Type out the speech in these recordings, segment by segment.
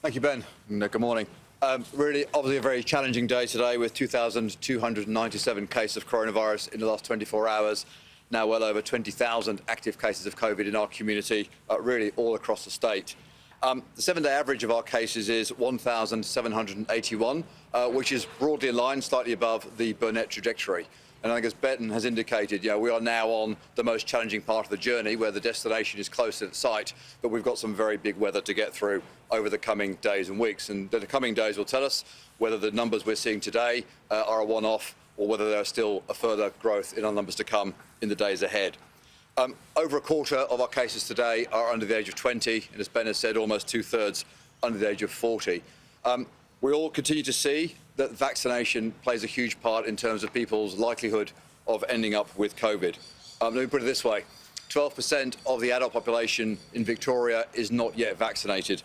Thank you, Ben. And, good morning. Really, obviously a very challenging day today with 2,297 cases of coronavirus in the last 24 hours. Now well over 20,000 active cases of COVID in our community, really all across the state. The 7-day average of our cases is 1,781, which is broadly in line, slightly above the Burnet trajectory. And I think, as Ben has indicated, we are now on the most challenging part of the journey where the destination is close at sight, but we've got some very big weather to get through over the coming days and weeks. And the coming days will tell us whether the numbers we're seeing today are a one-off or whether there are still a further growth in our numbers to come in the days ahead. Over a quarter of our cases today are under the age of 20, and as Ben has said, almost 2/3 under the age of 40. We all continue to see that vaccination plays a huge part in terms of people's likelihood of ending up with COVID. Let me put it this way. 12% of the adult population in Victoria is not yet vaccinated,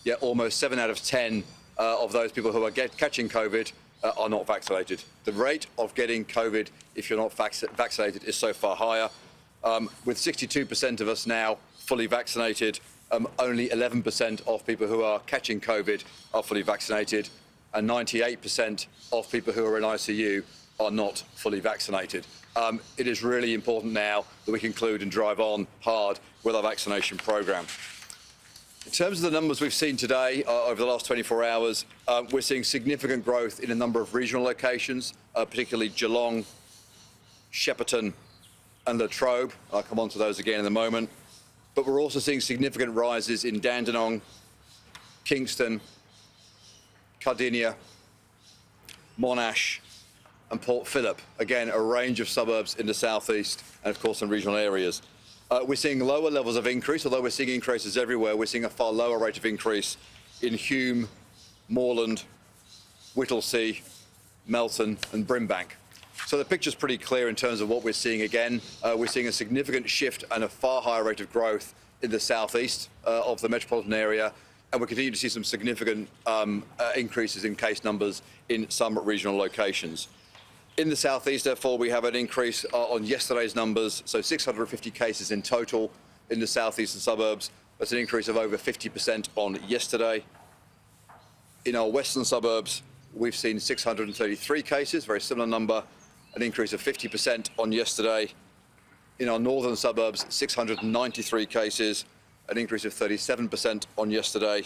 yet almost 7 out of 10 of those people who are catching COVID are not vaccinated. The rate of getting COVID if you're not vaccinated is so far higher. With 62% of us now fully vaccinated, only 11% of people who are catching COVID are fully vaccinated, and 98% of people who are in ICU are not fully vaccinated. It is really important now that we conclude and drive on hard with our vaccination programme. In terms of the numbers we've seen today over the last 24 hours, we're seeing significant growth in a number of regional locations, particularly Geelong, Shepparton and Latrobe. I'll come on to those again in a moment. But we're also seeing significant rises in Dandenong, Kingston, Cardinia, Monash and Port Phillip. Again, a range of suburbs in the southeast and of course in regional areas. We're seeing lower levels of increase, although we're seeing increases everywhere. We're seeing a far lower rate of increase in Hume, Moreland, Whittlesea, Melton and Brimbank. So the picture's pretty clear in terms of what we're seeing again. We're seeing a significant shift and a far higher rate of growth in the southeast of the metropolitan area, and we're continuing to see some significant increases in case numbers in some regional locations. In the southeast, therefore, we have an increase on yesterday's numbers, so 650 cases in total in the southeastern suburbs. That's an increase of over 50% on yesterday. In our western suburbs, we've seen 633 cases, very similar number, an increase of 50% on yesterday. In our northern suburbs, 693 cases, an increase of 37% on yesterday.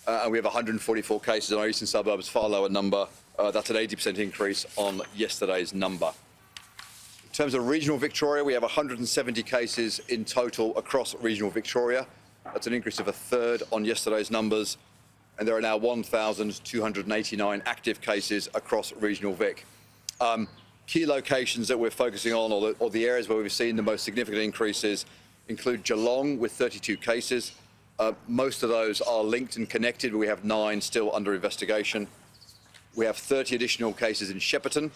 And we have 144 cases in our eastern suburbs, far lower number. That's an 80% increase on yesterday's number. In terms of regional Victoria, we have 170 cases in total across regional Victoria. That's an increase of a third on yesterday's numbers. And there are now 1,289 active cases across regional Vic. Key locations that we're focusing on, or the areas where we've seen the most significant increases, include Geelong with 32 cases. Most of those are linked and connected, but we have 9 still under investigation. We have 30 additional cases in Shepparton,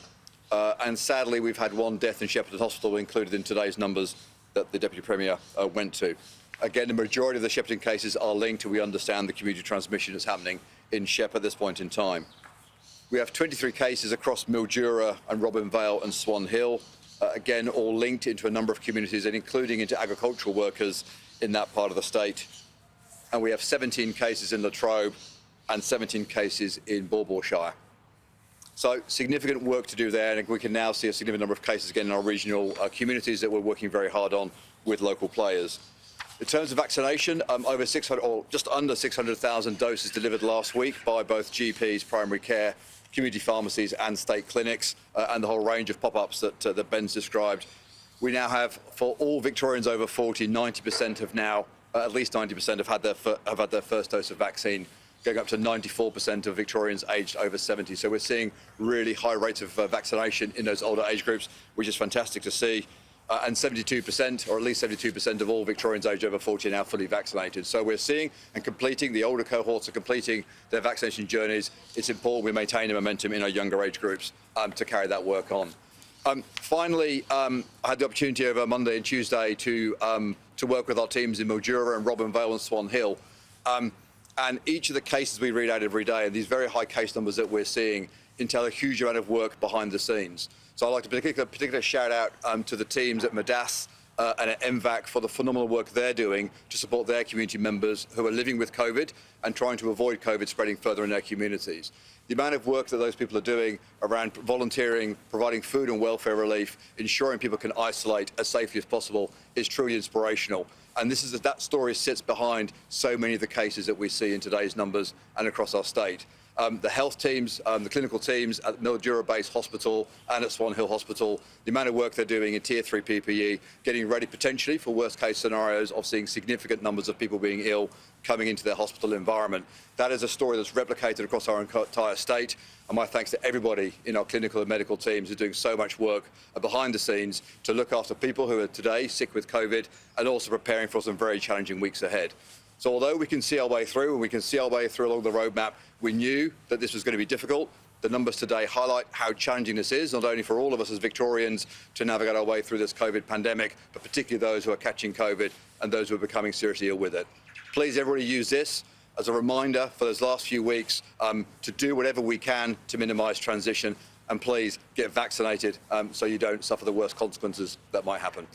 and sadly we've had 1 death in Shepparton Hospital included in today's numbers that the Deputy Premier went to. Again, the majority of the Shepparton cases are linked, and we understand the community transmission that's happening in Shep at this point in time. We have 23 cases across Mildura and Robin Vale and Swan Hill, again all linked into a number of communities and including into agricultural workers in that part of the state. And we have 17 cases in Latrobe and 17 cases in Bawburshire. So significant work to do there, and we can now see a significant number of cases again in our regional communities that we're working very hard on with local players. In terms of vaccination, over 600, or just under 600,000 doses delivered last week by both GPs, primary care, community pharmacies and state clinics, and the whole range of pop-ups that Ben's described. We now have, for all Victorians over 40, 90% have now, at least 90% have had their first dose of vaccine, going up to 94% of Victorians aged over 70. So we're seeing really high rates of vaccination in those older age groups, which is fantastic to see. And 72%, or at least 72% of all Victorians aged over 40 are now fully vaccinated. So we're seeing and completing, the older cohorts are completing their vaccination journeys. It's important we maintain the momentum in our younger age groups to carry that work on. Finally, I had the opportunity over Monday and Tuesday to work with our teams in Mildura and Robin Vale and Swan Hill. And each of the cases we read out every day, and these very high case numbers that we're seeing, entail a huge amount of work behind the scenes. So I'd like to particular shout out to the teams at Madass and at MVAC for the phenomenal work they're doing to support their community members who are living with COVID and trying to avoid COVID spreading further in their communities. The amount of work that those people are doing around volunteering, providing food and welfare relief, ensuring people can isolate as safely as possible is truly inspirational. And that story sits behind so many of the cases that we see in today's numbers and across our state. The health teams, the clinical teams at Mildura Base Hospital and at Swan Hill Hospital, the amount of work they're doing in Tier 3 PPE, getting ready potentially for worst case scenarios of seeing significant numbers of people being ill coming into their hospital environment. That is a story that's replicated across our entire state. And my thanks to everybody in our clinical and medical teams who are doing so much work behind the scenes to look after people who are today sick with COVID and also preparing for some very challenging weeks ahead. So although we can see our way through and we can see our way through along the roadmap, we knew that this was going to be difficult. The numbers today highlight how challenging this is, not only for all of us as Victorians to navigate our way through this COVID pandemic, but particularly those who are catching COVID and those who are becoming seriously ill with it. Please, everybody, use this as a reminder for those last few weeks to do whatever we can to minimise transition, and please get vaccinated so you don't suffer the worst consequences that might happen.